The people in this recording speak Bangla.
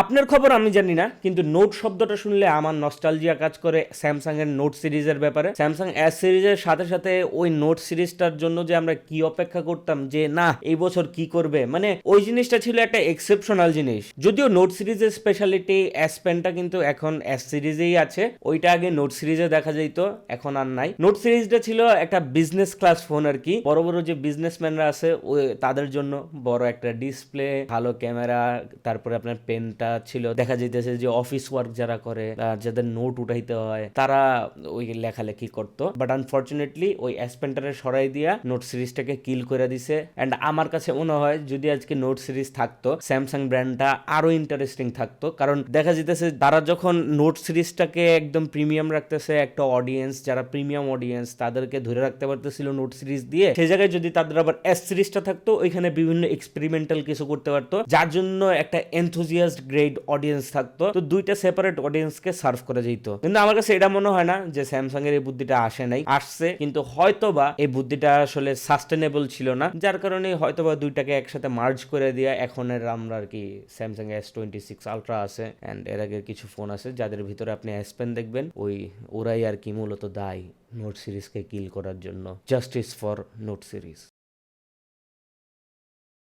আপনার খবর আমি জানি না, কিন্তু নোট শব্দটা শুনলে আমার নস্টালজিয়া কাজ করে স্যামসাং এর নোট সিরিজের ব্যাপারে। স্যামসাং এস সিরিজের সাথে সাথে ওই নোট সিরিজটার জন্য যে আমরা কি অপেক্ষা করতাম যে না এই বছর কি করবে, মানে ওই জিনিসটা ছিল একটা এক্সেপশনাল জিনিস। যদিও নোট সিরিজের স্পেশালিটি এস পেনটা কিন্তু এখন এস সিরিজেই আছে, ওইটা আগে নোট সিরিজে দেখা যেত, এখন আর নাই। নোট সিরিজটা ছিল একটা বিজনেস ক্লাস ফোন আর কি, বড় বড় যে বিজনেসম্যানরা আছে ওই তাদের জন্য বড় একটা ডিসপ্লে, ভালো ক্যামেরা, তারপরে আপনার পেনটা ছিল। দেখা যাইতেছে যে অফিস ওয়ার্ক যারা করে, যাদের নোট উঠাইতে হয়, তারা ওই লেখালেখি করতো। বাট আনফরচুনেটলি ওই এস পেন্টারে সরাই দিয়া নোট সিরিজটাকে কিল করে দিছে। এন্ড আমার কাছে মনে হয় যদি আজকে নোট সিরিজ থাকতো, স্যামসাং ব্র্যান্ডটা আরো ইন্টারেস্টিং থাকতো। কারণ দেখা যেতেছে তারা যখন নোট সিরিজটাকে একদম প্রিমিয়াম রাখতেছে, একটা অডিয়েন্স যারা প্রিমিয়াম অডিয়েন্স তাদেরকে ধরে রাখতে পারতেছিল নোট সিরিজ দিয়ে, সেই জায়গায় যদি তাদের আবার এস সিরিজটা থাকতো, ওইখানে বিভিন্ন এক্সপেরিমেন্টাল কিছু করতে পারতো, যার জন্য একটা এনথুজিয়াস্ট গ্রেড অডিয়েন্স থাকতো। তো দুইটা সেপারেট অডিয়েন্সকে সার্ভ করা যেত। কিন্তু আমার কাছে এটা মনে হয় না যে স্যামসাং এর এই বুদ্ধিটা আসে নাই, আসছে, কিন্তু হয়তোবা এই বুদ্ধিটা আসলে সাস্টেনেবল ছিল না, যার কারণে হয়তোবা দুইটাকে একসাথে মার্জ করে দিয়া এখন আমরা আর কি স্যামসাং S26 আলট্রা আছে এন্ড এর আগে কিছু ফোন আছে যাদের ভিতরে আপনি এস পেন দেখবেন, ওরাই আর কি মূলত দায়ী নোট সিরিজকে কিল করার জন্য। Justice for note series.